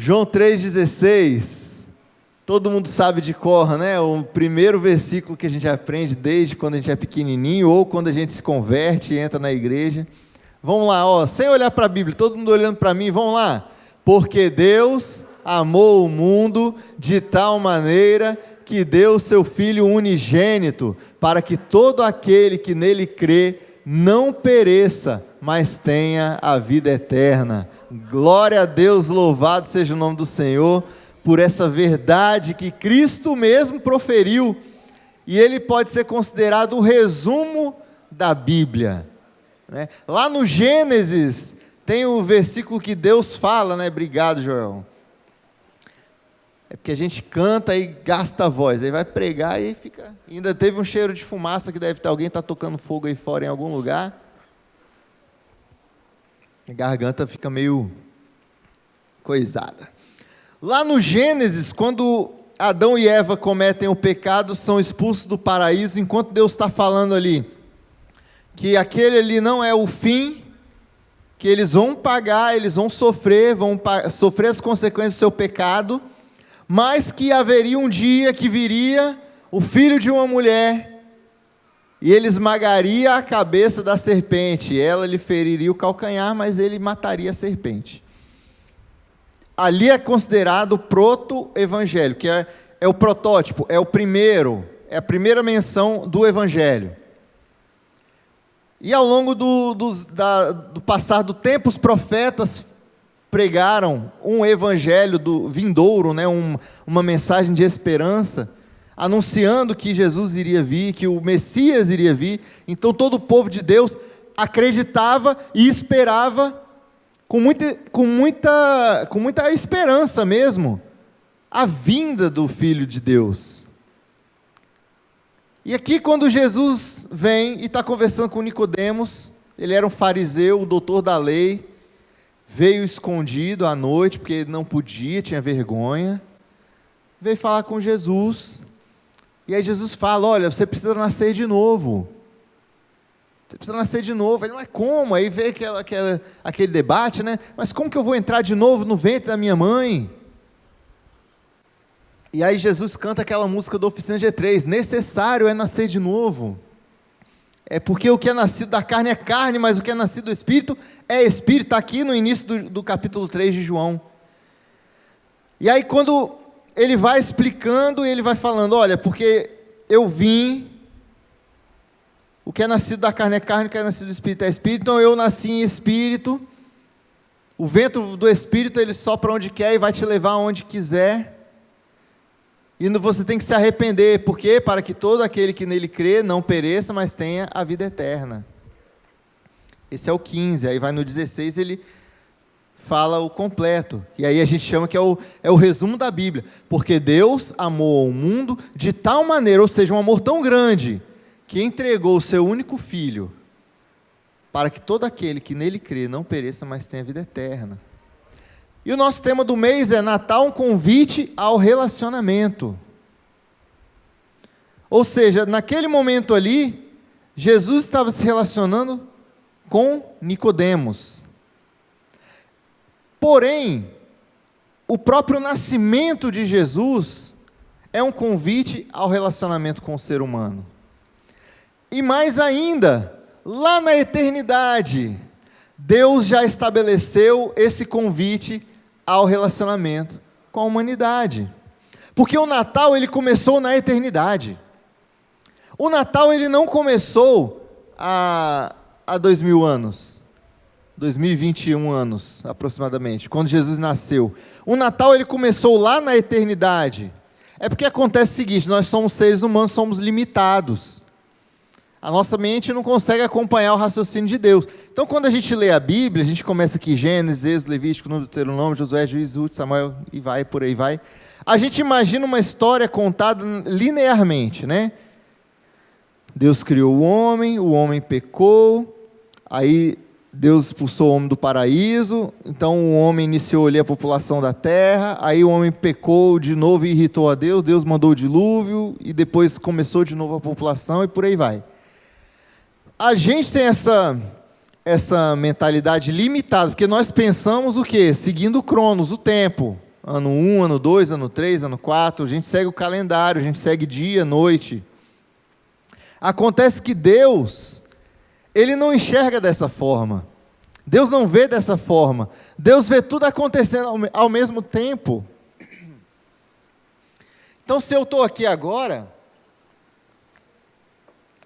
João 3,16, todo mundo sabe de cor, né? O primeiro versículo que a gente aprende desde quando a gente é pequenininho, ou quando a gente se converte e entra na igreja. Vamos lá, ó, sem olhar para a Bíblia, todo mundo olhando para mim, vamos lá. Porque Deus amou o mundo de tal maneira que deu o seu Filho unigênito, para que todo aquele que nele crê não pereça, mas tenha a vida eterna. Glória a Deus, louvado seja o nome do Senhor, por essa verdade que Cristo mesmo proferiu, e ele pode ser considerado o resumo da Bíblia, né? Lá no Gênesis, tem o versículo que Deus fala, né? Obrigado, Joel. É porque a gente canta e gasta a voz, aí vai pregar e fica... Ainda teve um cheiro de fumaça que deve ter, alguém está tocando fogo aí fora em algum lugar. A garganta fica meio coisada. Lá no Gênesis, quando Adão e Eva cometem o pecado, são expulsos do paraíso, enquanto Deus está falando ali, que aquele ali não é o fim, que eles vão pagar, eles vão sofrer as consequências do seu pecado, mas que haveria um dia que viria o filho de uma mulher, e ele esmagaria a cabeça da serpente, ela lhe feriria o calcanhar, mas ele mataria a serpente. Ali é considerado o proto-evangelho, que é o protótipo, é a primeira menção do evangelho. E ao longo do passar do tempo, os profetas pregaram um evangelho do vindouro, né, uma mensagem de esperança, anunciando que Jesus iria vir, que o Messias iria vir. Então todo o povo de Deus acreditava e esperava com muita esperança mesmo a vinda do Filho de Deus. E aqui, quando Jesus vem e está conversando com Nicodemos, ele era um fariseu, o doutor da lei, veio escondido à noite, porque ele não podia, tinha vergonha, veio falar com Jesus. E aí Jesus fala, olha, você precisa nascer de novo. Você precisa nascer de novo. Ele, não é como? Aí veio aquele debate, né? Mas como que eu vou entrar de novo no ventre da minha mãe? E aí Jesus canta aquela música do Oficina G3, necessário é nascer de novo. É porque o que é nascido da carne é carne, mas o que é nascido do Espírito é Espírito. Está aqui no início do capítulo 3 de João. E aí quando ele vai explicando, ele vai falando, olha, porque eu vim, o que é nascido da carne é carne, o que é nascido do Espírito é Espírito, então eu nasci em Espírito, o vento do Espírito, ele sopra onde quer e vai te levar onde quiser, e você tem que se arrepender, porque para que todo aquele que nele crê não pereça, mas tenha a vida eterna. Esse é o 15, aí vai no 16, ele fala o completo, e aí a gente chama que é o resumo da Bíblia, porque Deus amou o mundo de tal maneira, ou seja, um amor tão grande, que entregou o seu único Filho, para que todo aquele que nele crê não pereça, mas tenha vida eterna. E o nosso tema do mês é Natal, um convite ao relacionamento. Ou seja, naquele momento ali, Jesus estava se relacionando com Nicodemos. Porém, o próprio nascimento de Jesus é um convite ao relacionamento com o ser humano. E mais ainda, lá na eternidade, Deus já estabeleceu esse convite ao relacionamento com a humanidade. Porque o Natal, ele começou na eternidade. O Natal, ele não começou há 2000 anos. 2021 anos, aproximadamente, quando Jesus nasceu. O Natal, ele começou lá na eternidade. É porque acontece o seguinte, nós somos seres humanos, somos limitados. A nossa mente não consegue acompanhar o raciocínio de Deus. Então, quando a gente lê a Bíblia, a gente começa aqui, Gênesis, Êxodo, Levítico, Número, Deuteronômio, Josué, Juízes, Ruth, Samuel, e vai, por aí vai. A gente imagina uma história contada linearmente, né? Deus criou o homem pecou, aí Deus expulsou o homem do paraíso, então o homem iniciou ali a população da terra, aí o homem pecou de novo e irritou a Deus, Deus mandou o dilúvio, e depois começou de novo a população, e por aí vai. A gente tem essa mentalidade limitada, porque nós pensamos o quê? Seguindo o Cronos, o tempo. ano 1, ano 2, ano 3, ano 4, a gente segue o calendário, a gente segue dia, noite. Acontece que Deus, Ele não enxerga dessa forma. Deus não vê dessa forma. Deus vê tudo acontecendo ao mesmo tempo. Então, se eu estou aqui agora,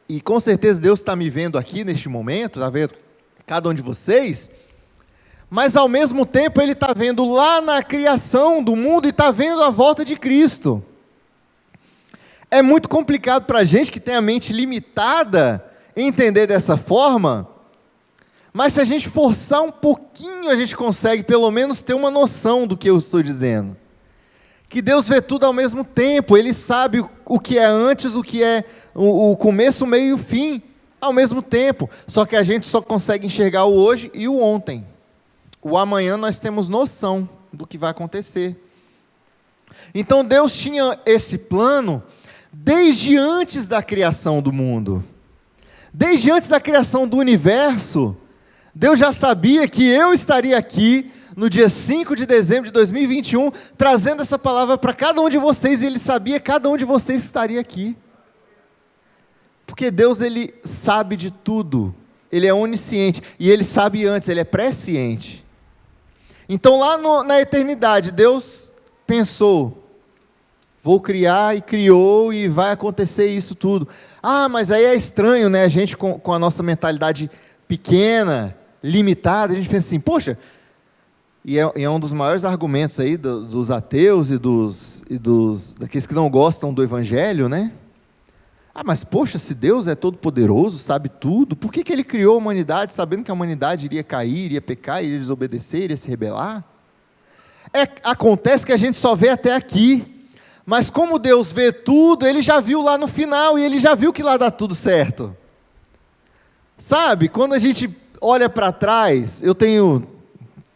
e com certeza Deus está me vendo aqui neste momento, está vendo cada um de vocês, mas ao mesmo tempo Ele está vendo lá na criação do mundo e está vendo a volta de Cristo. É muito complicado para a gente que tem a mente limitada entender dessa forma, mas se a gente forçar um pouquinho, a gente consegue pelo menos ter uma noção do que eu estou dizendo. Que Deus vê tudo ao mesmo tempo, Ele sabe o que é antes, o que é o começo, o meio e o fim, ao mesmo tempo. Só que a gente só consegue enxergar o hoje e o ontem. O amanhã nós temos noção do que vai acontecer. Então Deus tinha esse plano desde antes da criação do mundo. Desde antes da criação do universo, Deus já sabia que eu estaria aqui no dia 5 de dezembro de 2021, trazendo essa palavra para cada um de vocês, e Ele sabia que cada um de vocês estaria aqui. Porque Deus, Ele sabe de tudo, Ele é onisciente, e Ele sabe antes, Ele é presciente. Então lá na eternidade, Deus pensou, vou criar, e criou, e vai acontecer isso tudo. Ah, mas aí é estranho, né, a gente com a nossa mentalidade pequena, limitada, a gente pensa assim, poxa, e é um dos maiores argumentos aí dos ateus e daqueles que não gostam do Evangelho, né? Ah, mas poxa, se Deus é todo poderoso, sabe tudo, por que Ele criou a humanidade sabendo que a humanidade iria cair, iria pecar, iria desobedecer, iria se rebelar? Acontece que a gente só vê até aqui, mas como Deus vê tudo, Ele já viu lá no final, e Ele já viu que lá dá tudo certo. Sabe, quando a gente olha para trás, eu tenho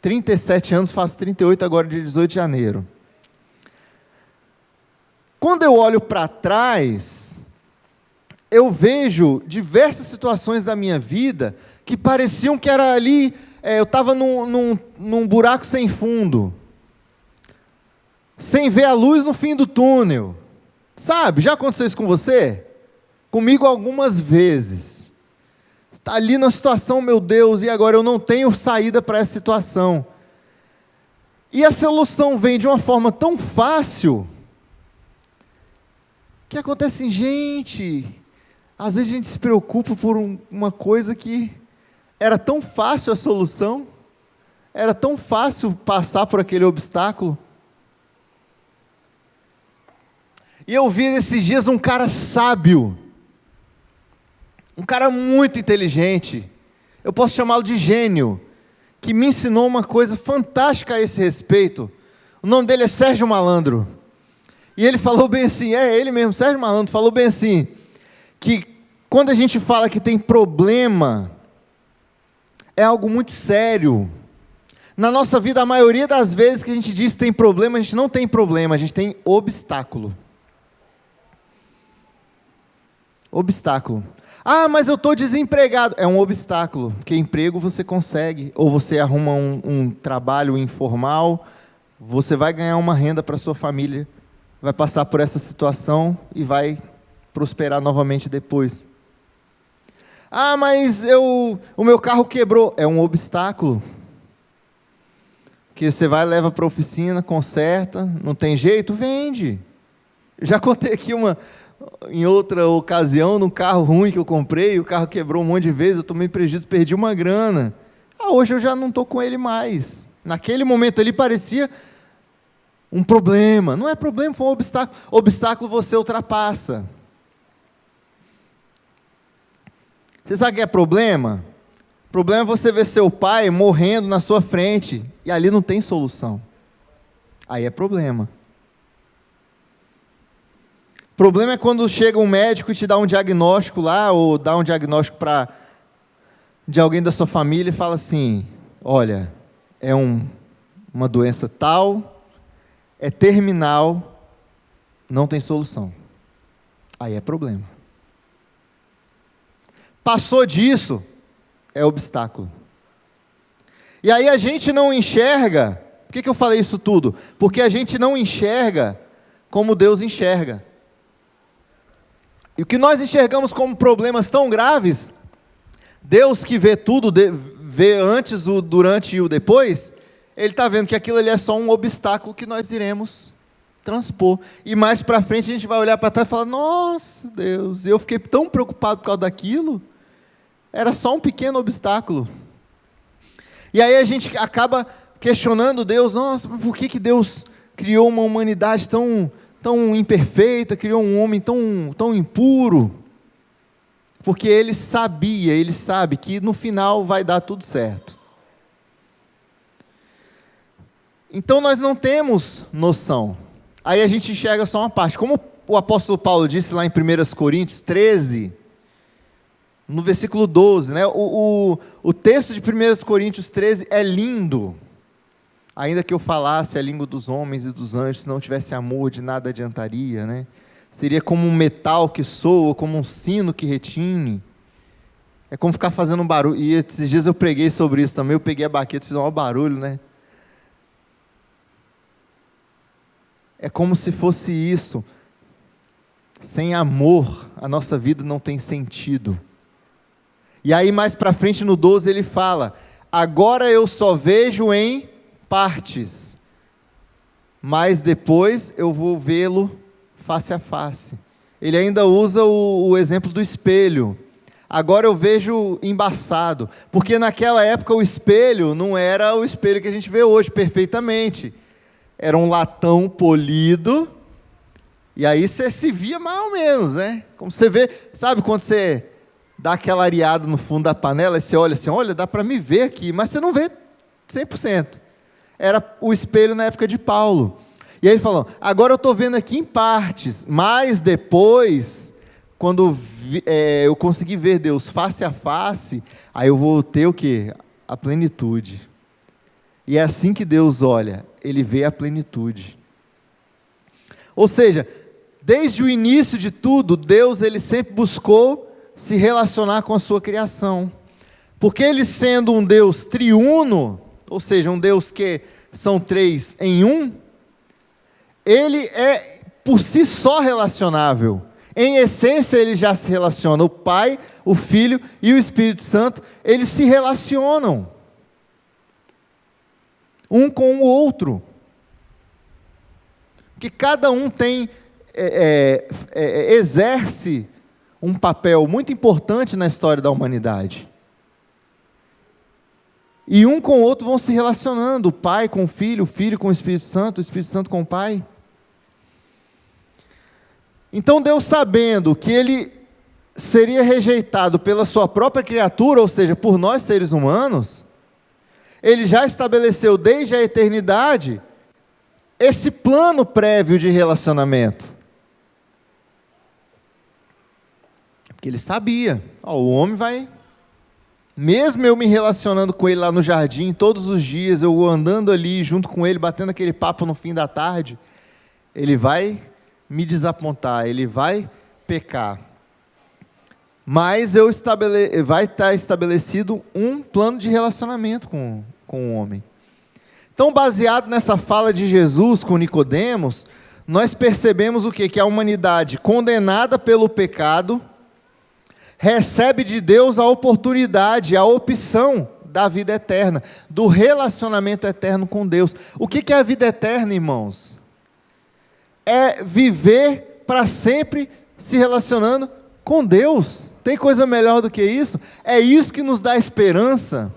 37 anos, faço 38 agora, dia 18 de janeiro. Quando eu olho para trás, eu vejo diversas situações da minha vida que pareciam que era ali, eu estava num buraco sem fundo, sem ver a luz no fim do túnel. Sabe, já aconteceu isso com você? Comigo algumas vezes. Está ali na situação, meu Deus, e agora eu não tenho saída para essa situação. E a solução vem de uma forma tão fácil, que acontece assim, gente, às vezes a gente se preocupa por uma coisa que era tão fácil a solução, era tão fácil passar por aquele obstáculo. E eu vi nesses dias um cara sábio, um cara muito inteligente, eu posso chamá-lo de gênio, que me ensinou uma coisa fantástica a esse respeito. O nome dele é Sérgio Malandro, e ele falou bem assim, ele mesmo, Sérgio Malandro, falou bem assim, que quando a gente fala que tem problema, é algo muito sério. Na nossa vida, a maioria das vezes que a gente diz que tem problema, a gente não tem problema, a gente tem obstáculo. Obstáculo. Ah, mas eu estou desempregado. É um obstáculo, porque emprego você consegue, ou você arruma um trabalho informal, você vai ganhar uma renda para a sua família, vai passar por essa situação e vai prosperar novamente depois. Ah, mas o meu carro quebrou. É um obstáculo, que você vai, leva para a oficina, conserta, não tem jeito, vende. Já contei aqui em outra ocasião, num carro ruim que eu comprei, o carro quebrou um monte de vezes, eu tomei prejuízo, perdi uma grana. Hoje eu já não estou com ele mais. Naquele momento ali parecia um problema. Não é problema, foi um obstáculo. Obstáculo você ultrapassa. Você sabe o que é problema? Problema é você ver seu pai morrendo na sua frente, e ali não tem solução. Aí é problema. Problema é quando chega um médico e te dá um diagnóstico lá, ou dá um diagnóstico de alguém da sua família e fala assim, olha, é uma doença tal, é terminal, não tem solução. Aí é problema. Passou disso, é obstáculo. E aí a gente não enxerga Por que eu falei isso tudo? Porque a gente não enxerga como Deus enxerga. E o que nós enxergamos como problemas tão graves, Deus que vê tudo, vê antes, o durante e o depois, Ele está vendo que aquilo ali é só um obstáculo que nós iremos transpor. E mais para frente a gente vai olhar para trás e falar, nossa Deus, eu fiquei tão preocupado por causa daquilo, era só um pequeno obstáculo. E aí a gente acaba questionando Deus, nossa, por que Deus criou uma humanidade tão imperfeita, criou um homem tão impuro? Porque Ele sabe que no final vai dar tudo certo. Então nós não temos noção. Aí a gente enxerga só uma parte. Como o apóstolo Paulo disse lá em 1 Coríntios 13, no versículo 12, né? O texto de 1 Coríntios 13 é lindo. Ainda que eu falasse a língua dos homens e dos anjos, se não tivesse amor, de nada adiantaria, né? Seria como um metal que soa, como um sino que retine. É como ficar fazendo um barulho. E esses dias eu preguei sobre isso também, eu peguei a baqueta e fiz um barulho, né? É como se fosse isso. Sem amor, a nossa vida não tem sentido. E aí mais para frente no 12 ele fala, agora eu só vejo em partes, mas depois eu vou vê-lo face a face. Ele ainda usa o exemplo do espelho. Agora eu vejo embaçado, porque naquela época o espelho não era o espelho que a gente vê hoje perfeitamente. Era um latão polido, e aí você se via mais ou menos, né? Como você vê, sabe quando você dá aquela areada no fundo da panela, e você olha assim, olha, dá para me ver aqui, mas você não vê 100%. Era o espelho na época de Paulo. E aí ele falou, agora eu estou vendo aqui em partes, mas depois, quando eu conseguir ver Deus face a face, aí eu vou ter o quê? A plenitude. E é assim que Deus olha, Ele vê a plenitude. Ou seja, desde o início de tudo, Deus ele sempre buscou se relacionar com a sua criação. Porque Ele sendo um Deus triuno, ou seja, um Deus que são três em um, Ele é por si só relacionável. Em essência Ele já se relaciona. O Pai, o Filho e o Espírito Santo, eles se relacionam. Um com o outro. Porque cada um exerce um papel muito importante na história da humanidade. E um com o outro vão se relacionando, o Pai com o Filho com o Espírito Santo com o Pai. Então Deus, sabendo que Ele seria rejeitado pela sua própria criatura, ou seja, por nós seres humanos, Ele já estabeleceu desde a eternidade esse plano prévio de relacionamento. Porque Ele sabia, o homem vai... Mesmo eu me relacionando com ele lá no jardim, todos os dias, eu andando ali junto com ele, batendo aquele papo no fim da tarde, ele vai me desapontar, ele vai pecar. Mas vai estar estabelecido um plano de relacionamento com o homem. Então, baseado nessa fala de Jesus com Nicodemos, nós percebemos o quê? Que a humanidade condenada pelo pecado recebe de Deus a oportunidade, a opção da vida eterna, do relacionamento eterno com Deus. O que é a vida eterna, irmãos? É viver para sempre se relacionando com Deus. Tem coisa melhor do que isso? É isso que nos dá esperança.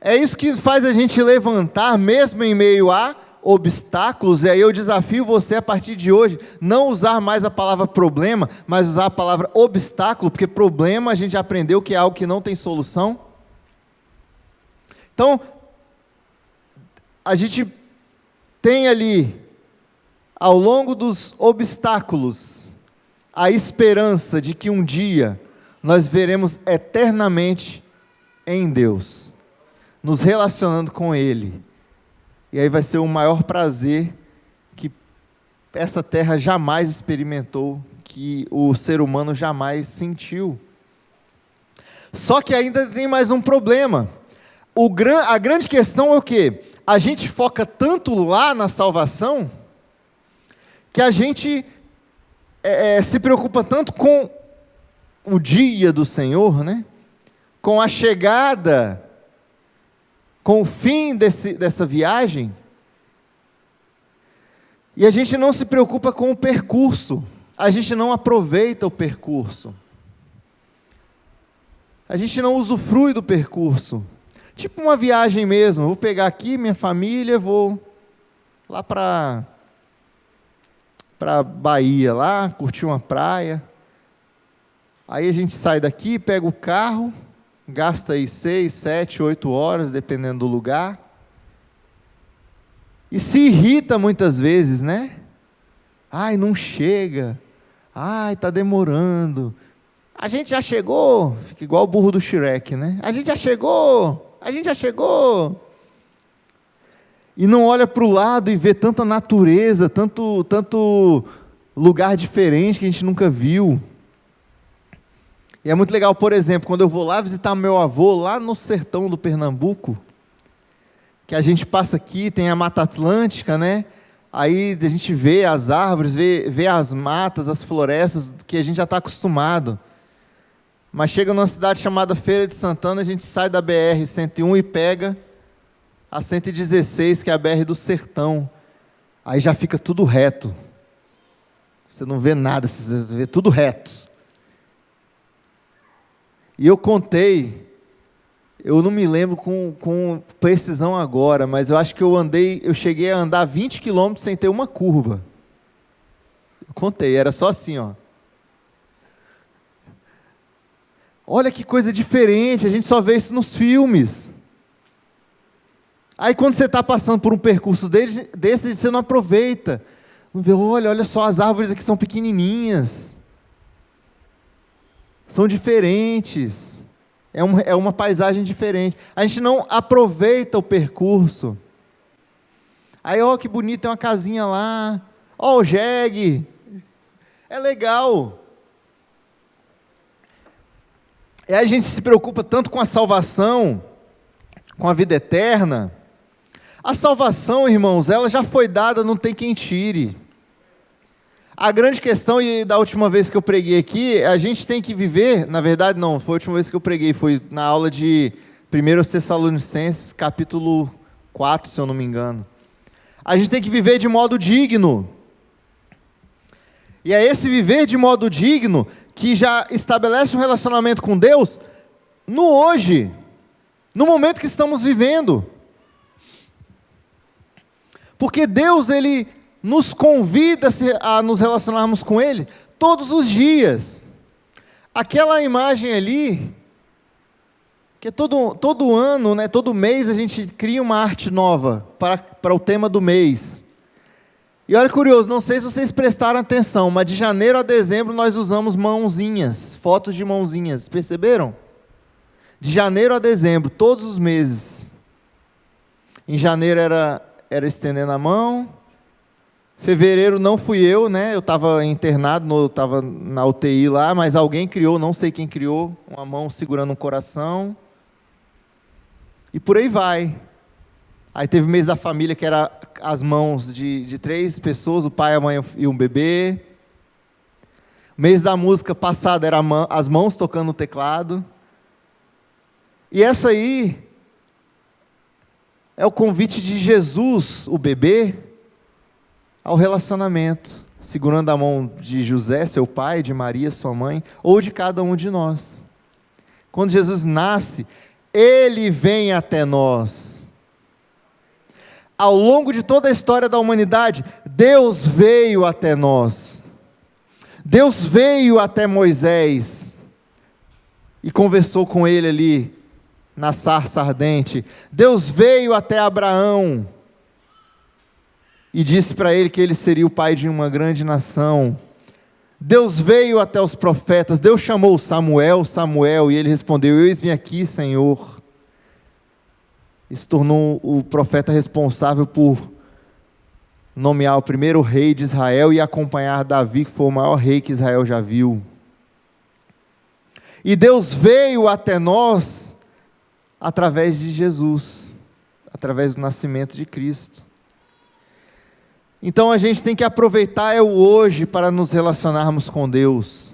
É isso que faz a gente levantar, mesmo em meio a obstáculos. E aí eu desafio você a partir de hoje, não usar mais a palavra problema, mas usar a palavra obstáculo, porque problema a gente já aprendeu que é algo que não tem solução. Então, a gente tem ali, ao longo dos obstáculos, a esperança de que um dia nós veremos eternamente em Deus, nos relacionando com Ele. E aí vai ser o maior prazer que essa terra jamais experimentou, que o ser humano jamais sentiu. Só que ainda tem mais um problema. A grande questão é o quê? A gente foca tanto lá na salvação, que a gente se preocupa tanto com o dia do Senhor, né? Com a chegada, com o fim dessa viagem, e a gente não se preocupa com o percurso, a gente não aproveita o percurso, a gente não usufrui do percurso. Tipo uma viagem mesmo, vou pegar aqui minha família, vou lá para Bahia, lá, curtir uma praia. Aí a gente sai daqui, pega o carro, gasta aí 6, 7, 8 horas, dependendo do lugar. E se irrita muitas vezes, né? Ai, não chega. Ai, está demorando. A gente já chegou. Fica igual o burro do Shrek, né? A gente já chegou. A gente já chegou. E não olha para o lado e vê tanta natureza, tanto lugar diferente que a gente nunca viu. E é muito legal, por exemplo, quando eu vou lá visitar meu avô, lá no sertão do Pernambuco, que a gente passa aqui, tem a Mata Atlântica, né? Aí a gente vê as árvores, vê as matas, as florestas, que a gente já está acostumado. Mas chega numa cidade chamada Feira de Santana, a gente sai da BR-101 e pega a 116, que é a BR do Sertão. Aí já fica tudo reto. Você não vê nada, você vê tudo reto. E eu contei, eu não me lembro com precisão agora, mas eu acho que eu cheguei a andar 20 quilômetros sem ter uma curva. Eu contei, era só assim, ó. Olha que coisa diferente, a gente só vê isso nos filmes. Aí quando você está passando por um percurso desse, você não aproveita. Não vê, olha só, as árvores aqui são pequenininhas. São diferentes. É uma paisagem diferente. A gente não aproveita o percurso. Aí, que bonito, tem uma casinha lá. O jegue. É legal. E aí a gente se preocupa tanto com a salvação, com a vida eterna. A salvação, irmãos, ela já foi dada, não tem quem tire. A grande questão, e da última vez que eu preguei aqui, a gente tem que viver, na verdade não, foi a última vez que eu preguei, foi na aula de 1 Tessalonicenses, capítulo 4, se eu não me engano. A gente tem que viver de modo digno. E é esse viver de modo digno que já estabelece um relacionamento com Deus no hoje, no momento que estamos vivendo. Porque Deus, Ele nos convida a nos relacionarmos com Ele todos os dias. Aquela imagem ali, que todo ano, né, todo mês a gente cria uma arte nova para o tema do mês. E olha curioso, não sei se vocês prestaram atenção, mas de janeiro a dezembro nós usamos mãozinhas, fotos de mãozinhas, perceberam? De janeiro a dezembro, todos os meses. Em janeiro era estendendo a mão. Fevereiro não fui eu, né? Eu estava internado, estava na UTI lá, mas alguém criou, não sei quem criou, uma mão segurando um coração. E por aí vai. Aí teve o mês da família, que era as mãos de 3 pessoas, o pai, a mãe e um bebê. O mês da música passada era as mãos tocando o teclado. E essa aí é o convite de Jesus, o bebê, ao relacionamento, segurando a mão de José, seu pai, de Maria, sua mãe, ou de cada um de nós. Quando Jesus nasce, Ele vem até nós. Ao longo de toda a história da humanidade, Deus veio até nós. Deus veio até Moisés e conversou com ele ali na sarça ardente. Deus veio até Abraão e disse para ele que ele seria o pai de uma grande nação. Deus veio até os profetas. Deus chamou Samuel, e ele respondeu: eis-me aqui, Senhor. E se tornou o profeta responsável por nomear o primeiro rei de Israel e acompanhar Davi, que foi o maior rei que Israel já viu. E Deus veio até nós através de Jesus, através do nascimento de Cristo. Então a gente tem que aproveitar o hoje para nos relacionarmos com Deus.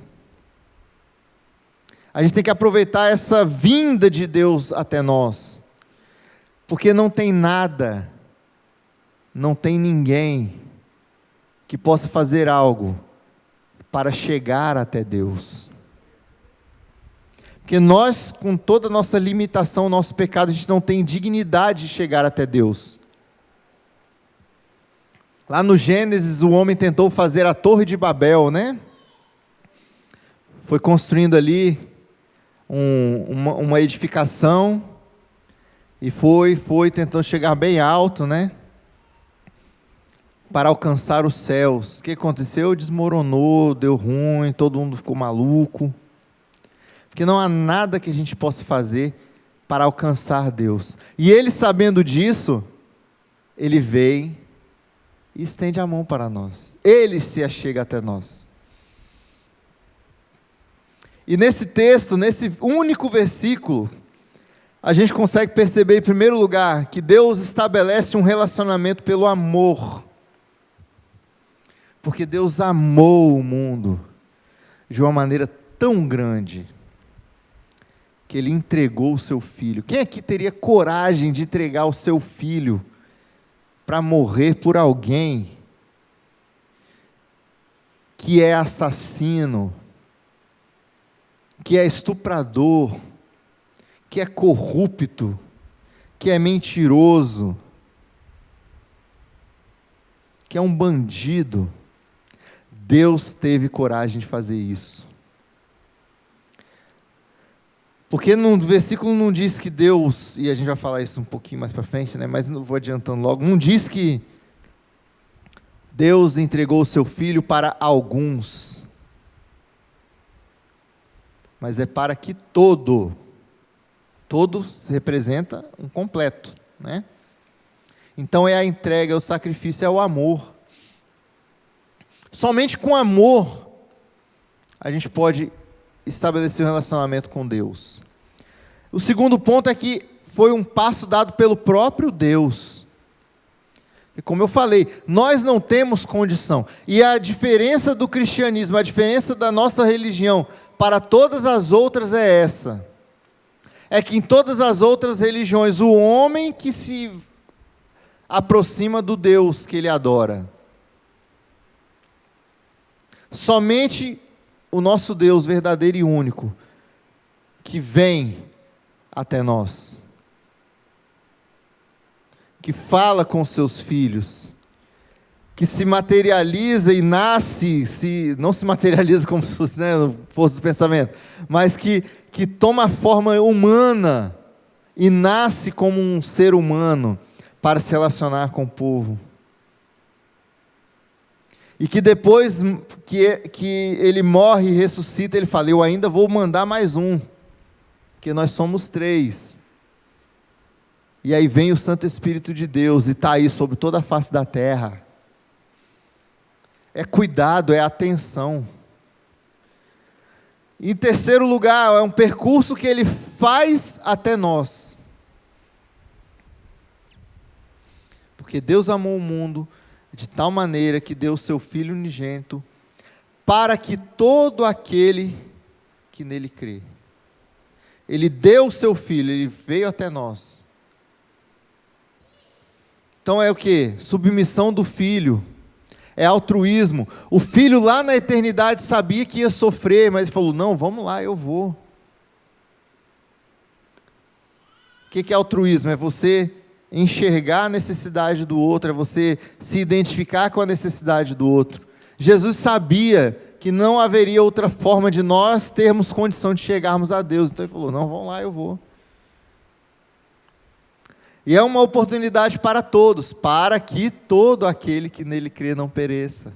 A gente tem que aproveitar essa vinda de Deus até nós, porque não tem nada, não tem ninguém que possa fazer algo para chegar até Deus. Porque nós, com toda a nossa limitação, nosso pecado, a gente não tem dignidade de chegar até Deus. Lá no Gênesis, o homem tentou fazer a Torre de Babel, né? Foi construindo ali uma edificação, e foi tentando chegar bem alto, né? Para alcançar os céus. O que aconteceu? Desmoronou, deu ruim, todo mundo ficou maluco. Porque não há nada que a gente possa fazer para alcançar Deus. E ele, sabendo disso, ele vem e estende a mão para nós. Ele se achega até nós. E nesse texto, nesse único versículo, a gente consegue perceber, em primeiro lugar, que Deus estabelece um relacionamento pelo amor. Porque Deus amou o mundo de uma maneira tão grande, que Ele entregou o seu Filho. Quem aqui teria coragem de entregar o seu filho para morrer por alguém que é assassino, que é estuprador, que é corrupto, que é mentiroso, que é um bandido? Deus teve coragem de fazer isso. Porque no versículo não diz que Deus, e a gente vai falar isso um pouquinho mais para frente, né? Mas não vou adiantando logo, não diz que Deus entregou o seu Filho para alguns, mas é para que todo representa um completo, né? Então é a entrega, é o sacrifício, é o amor. Somente com amor a gente pode estabelecer um relacionamento com Deus. O segundo ponto é que foi um passo dado pelo próprio Deus. E como eu falei, nós não temos condição. E a diferença do cristianismo, a diferença da nossa religião para todas as outras é essa. É que em todas as outras religiões, o homem que se aproxima do Deus que ele adora. Somente o nosso Deus verdadeiro e único, que vem até nós, que fala com seus filhos, que se materializa e nasce, não se materializa como se fosse, né, fosse o pensamento, mas que toma forma humana e nasce como um ser humano para se relacionar com o povo. E que depois que ele morre e ressuscita, ele fala, eu ainda vou mandar mais um, porque nós somos 3. E aí vem o Santo Espírito de Deus, e está aí sobre toda a face da terra. É cuidado, é atenção. Em terceiro lugar, é um percurso que ele faz até nós. Porque Deus amou o mundo de tal maneira que deu o seu Filho unigênito, para que todo aquele que nele crê. Ele deu o seu Filho, ele veio até nós. Então é o que? Submissão do Filho, é altruísmo. O Filho lá na eternidade sabia que ia sofrer, mas ele falou, não, vamos lá, eu vou. O que é altruísmo? É você enxergar a necessidade do outro, é você se identificar com a necessidade do outro. Jesus sabia que não haveria outra forma de nós termos condição de chegarmos a Deus, então ele falou, não, vamos lá, eu vou. E é uma oportunidade para todos, para que todo aquele que nele crê não pereça.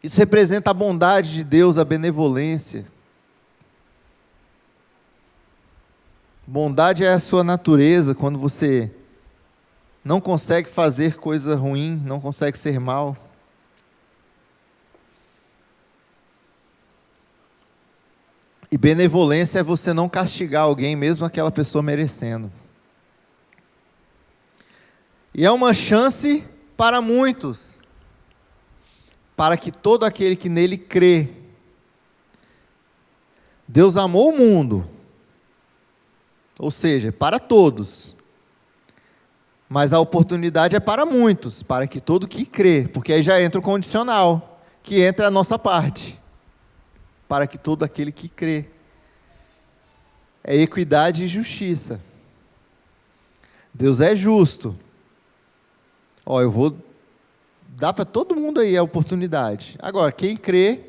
Isso representa a bondade de Deus, a benevolência. Bondade é a sua natureza, quando você não consegue fazer coisa ruim, não consegue ser mal. E benevolência é você não castigar alguém, mesmo aquela pessoa merecendo. E é uma chance para muitos, para que todo aquele que nele crê. Deus amou o mundo, ou seja, para todos. Mas a oportunidade é para muitos, para que todo que crê, porque aí já entra o condicional, que entra a nossa parte. Para que todo aquele que crê. É equidade e justiça. Deus é justo. Eu vou dar para todo mundo aí a oportunidade. Agora, quem crê,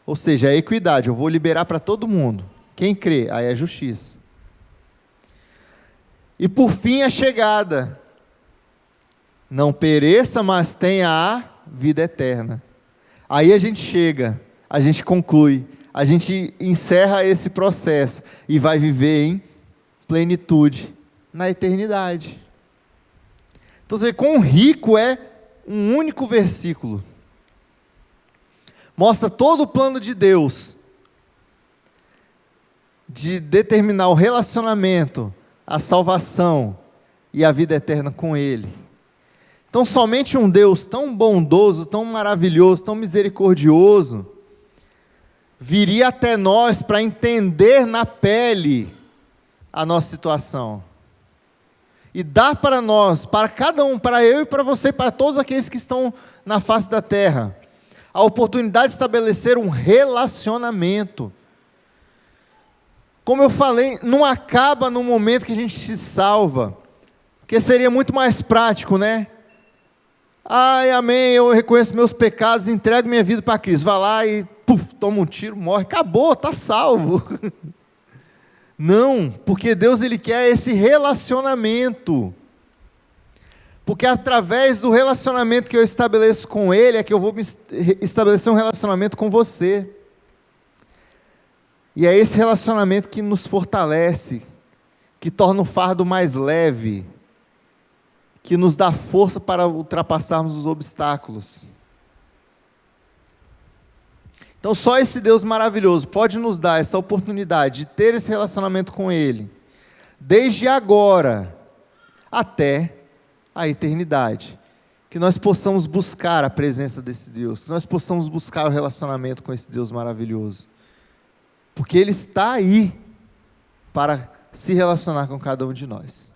ou seja, é equidade, eu vou liberar para todo mundo. Quem crê, aí é justiça. E por fim a chegada. Não pereça, mas tenha a vida eterna. Aí a gente chega. A gente conclui, a gente encerra esse processo e vai viver em plenitude na eternidade. Então, você vê quão rico é um único versículo. Mostra todo o plano de Deus de determinar o relacionamento, a salvação e a vida eterna com Ele. Então, somente um Deus tão bondoso, tão maravilhoso, tão misericordioso, viria até nós para entender na pele a nossa situação. E dar para nós, para cada um, para eu e para você, para todos aqueles que estão na face da terra, a oportunidade de estabelecer um relacionamento. Como eu falei, não acaba no momento que a gente se salva, porque seria muito mais prático, né? Ai, amém, eu reconheço meus pecados, entrego minha vida para Cristo. Vai lá e toma um tiro, morre, acabou, está salvo. Não, porque Deus Ele quer esse relacionamento. Porque através do relacionamento que eu estabeleço com Ele, é que eu vou estabelecer um relacionamento com você. E é esse relacionamento que nos fortalece, que torna o fardo mais leve, que nos dá força para ultrapassarmos os obstáculos. Então só esse Deus maravilhoso pode nos dar essa oportunidade de ter esse relacionamento com Ele, desde agora até a eternidade. Que nós possamos buscar a presença desse Deus, que nós possamos buscar o relacionamento com esse Deus maravilhoso. Porque Ele está aí para se relacionar com cada um de nós.